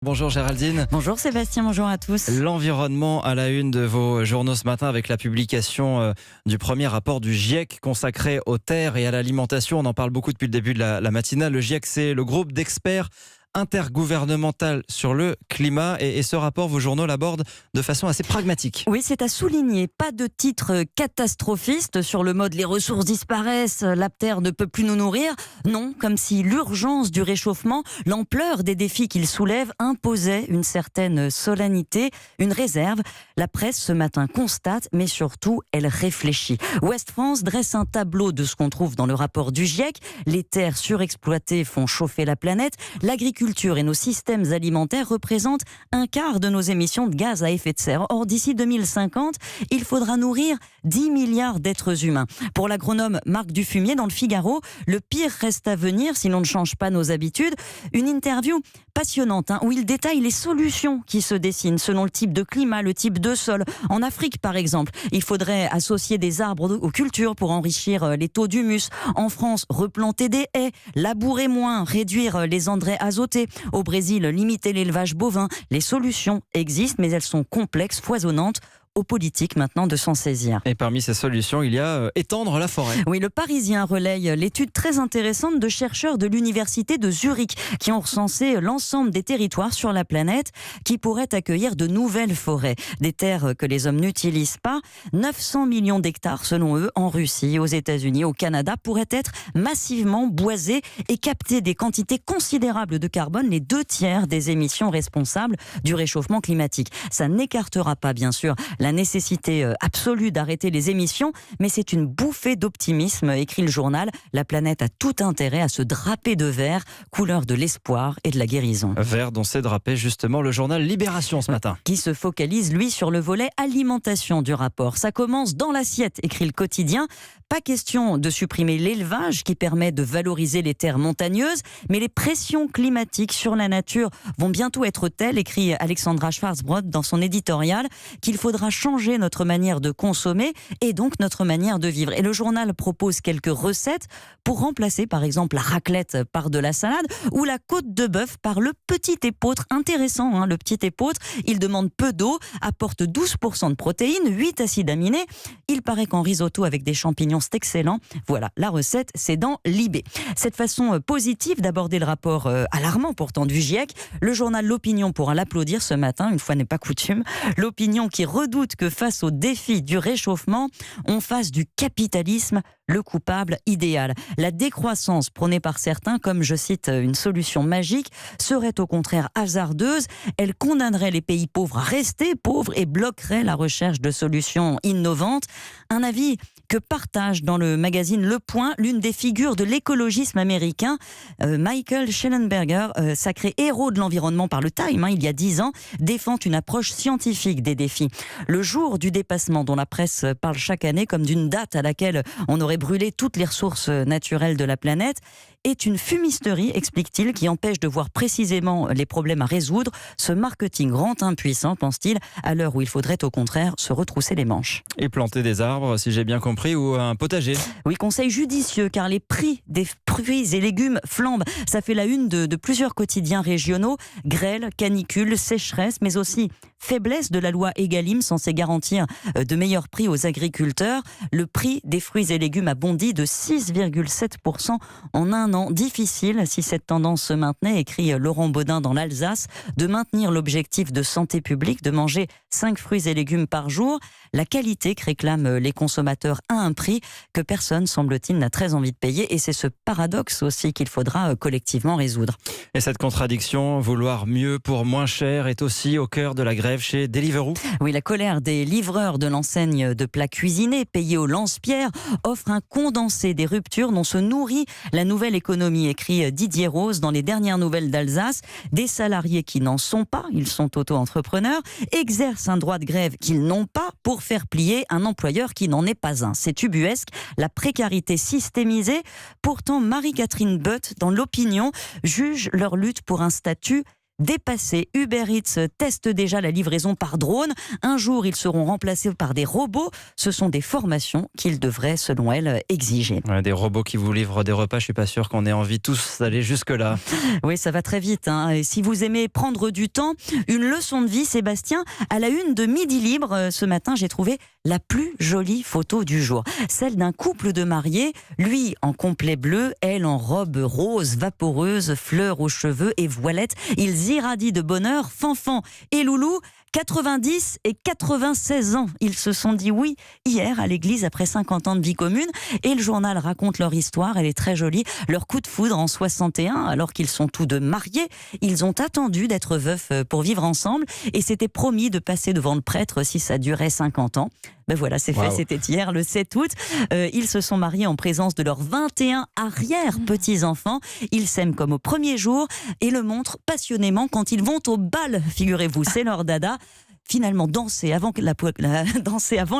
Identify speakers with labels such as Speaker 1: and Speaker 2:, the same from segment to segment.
Speaker 1: Bonjour Géraldine.
Speaker 2: Bonjour Sébastien, bonjour à tous.
Speaker 1: L'environnement à la une de vos journaux ce matin avec la publication du premier rapport du GIEC consacré aux terres et à l'alimentation. On en parle beaucoup depuis le début de la matinale. Le GIEC, c'est le groupe d'experts intergouvernemental sur le climat et ce rapport, vos journaux l'abordent de façon assez pragmatique.
Speaker 2: Oui, c'est à souligner. Pas de titre catastrophiste sur le mode « les ressources disparaissent, la terre ne peut plus nous nourrir ». Non, comme si l'urgence du réchauffement, l'ampleur des défis qu'il soulève imposait une certaine solennité, une réserve. La presse ce matin constate, mais surtout elle réfléchit. Ouest France dresse un tableau de ce qu'on trouve dans le rapport du GIEC. Les terres surexploitées font chauffer la planète. L'agriculture et nos systèmes alimentaires représentent un quart de nos émissions de gaz à effet de serre. Or, d'ici 2050, il faudra nourrir 10 milliards d'êtres humains. Pour l'agronome Marc Dufumier, dans le Figaro, le pire reste à venir si l'on ne change pas nos habitudes. Une interview passionnante où il détaille les solutions qui se dessinent selon le type de climat, le type de sol. En Afrique, par exemple, il faudrait associer des arbres aux cultures pour enrichir les taux d'humus. En France, replanter des haies, labourer moins, réduire les engrais azotés. Au Brésil, limiter l'élevage bovin. Les solutions existent, mais elles sont complexes, foisonnantes. Aux politiques maintenant de s'en saisir.
Speaker 1: Et parmi ces solutions, il y a étendre la forêt.
Speaker 2: Oui, le Parisien relaye l'étude très intéressante de chercheurs de l'université de Zurich qui ont recensé l'ensemble des territoires sur la planète qui pourraient accueillir de nouvelles forêts. Des terres que les hommes n'utilisent pas. 900 millions d'hectares selon eux en Russie, aux États-Unis, au Canada pourraient être massivement boisés et capter des quantités considérables de carbone, les 2/3 des émissions responsables du réchauffement climatique. Ça n'écartera pas bien sûr la nécessité absolue d'arrêter les émissions, mais c'est une bouffée d'optimisme, écrit le journal. La planète a tout intérêt à se draper de vert, couleur de l'espoir et de la guérison.
Speaker 1: Vert dont s'est drapé justement le journal Libération ce matin.
Speaker 2: Qui se focalise, lui, sur le volet alimentation du rapport. Ça commence dans l'assiette, écrit le quotidien. Pas question de supprimer l'élevage qui permet de valoriser les terres montagneuses, mais les pressions climatiques sur la nature vont bientôt être telles, écrit Alexandra Schwarzbrod dans son éditorial, qu'il faudra changer notre manière de consommer et donc notre manière de vivre. Et le journal propose quelques recettes pour remplacer par exemple la raclette par de la salade ou la côte de bœuf par le petit épeautre. Intéressant, le petit épeautre, il demande peu d'eau, apporte 12% de protéines, 8 acides aminés. Il paraît qu'en risotto avec des champignons, c'est excellent. Voilà, la recette, c'est dans Libé. Cette façon positive d'aborder le rapport alarmant pourtant du GIEC, le journal L'Opinion pourra l'applaudir ce matin, une fois n'est pas coutume. L'Opinion qui redoute que face au défi du réchauffement, on fasse du capitalisme le coupable idéal. La décroissance prônée par certains, comme je cite une solution magique, serait au contraire hasardeuse. Elle condamnerait les pays pauvres à rester pauvres et bloquerait la recherche de solutions innovantes. Un avis que partage dans le magazine Le Point l'une des figures de l'écologisme américain, Michael Shellenberger, sacré héros de l'environnement par le Time, il y a 10 ans, défend une approche scientifique des défis. Le jour du dépassement dont la presse parle chaque année comme d'une date à laquelle on aurait brûlé toutes les ressources naturelles de la planète est une fumisterie, explique-t-il, qui empêche de voir précisément les problèmes à résoudre. Ce marketing rend impuissant, pense-t-il, à l'heure où il faudrait au contraire se retrousser les manches.
Speaker 1: Et planter des arbres, si j'ai bien compris, ou un potager.
Speaker 2: Oui, conseil judicieux, car les prix des fruits et légumes flambent. Ça fait la une de plusieurs quotidiens régionaux. Grêle, canicule, sécheresse, mais aussi faiblesse de la loi Egalim censée garantir de meilleurs prix aux agriculteurs. Le prix des fruits et légumes a bondi de 6,7% en un an. Difficile, si cette tendance se maintenait, écrit Laurent Baudin dans l'Alsace, de maintenir l'objectif de santé publique, de manger 5 fruits et légumes par jour. La qualité que réclament les consommateurs à un prix que personne, semble-t-il, n'a très envie de payer. Et c'est ce paradoxe aussi qu'il faudra collectivement résoudre.
Speaker 1: Et cette contradiction, vouloir mieux pour moins cher, est aussi au cœur de la grève chez Deliveroo.
Speaker 2: Oui, la colère des livreurs de l'enseigne de plats cuisinés payés au lance-pierre offre un condensé des ruptures dont se nourrit la nouvelle économie, écrit Didier Rose dans les dernières nouvelles d'Alsace. Des salariés qui n'en sont pas, ils sont auto-entrepreneurs, exercent un droit de grève qu'ils n'ont pas pour faire plier un employeur qui n'en est pas un. C'est ubuesque, la précarité systémisée. Pourtant, Marie-Catherine Butt, dans l'Opinion, juge leur lutte pour un statut dépassés. Uber Eats teste déjà la livraison par drone. Un jour, ils seront remplacés par des robots. Ce sont des formations qu'ils devraient, selon elle, exiger.
Speaker 1: Ouais, des robots qui vous livrent des repas, je suis pas sûr qu'on ait envie tous d'aller jusque-là.
Speaker 2: Oui, ça va très vite. Et si vous aimez prendre du temps, une leçon de vie, Sébastien, à la une de Midi Libre, ce matin, j'ai trouvé la plus jolie photo du jour. Celle d'un couple de mariés, lui en complet bleu, elle en robe rose, vaporeuse, fleurs aux cheveux et voilette. Ils irradient de bonheur, Fanfan et Loulou. 90 et 96 ans. Ils se sont dit oui hier à l'église après 50 ans de vie commune et le journal raconte leur histoire, elle est très jolie. Leur coup de foudre en 61, alors qu'ils sont tous deux mariés, ils ont attendu d'être veufs pour vivre ensemble et s'étaient promis de passer devant le prêtre si ça durait 50 ans. Ben voilà, c'est fait, c'était hier le 7 août. Ils se sont mariés en présence de leurs 21 arrière-petits-enfants. Ils s'aiment comme au premier jour et le montrent passionnément quand ils vont au bal, figurez-vous, c'est leur dada. Finalement, danser avant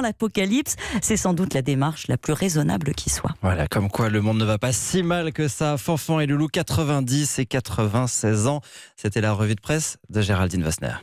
Speaker 2: l'apocalypse, c'est sans doute la démarche la plus raisonnable qui soit.
Speaker 1: Voilà, comme quoi le monde ne va pas si mal que ça. Fanfan et Loulou, 90 et 96 ans. C'était la revue de presse de Géraldine Vossner.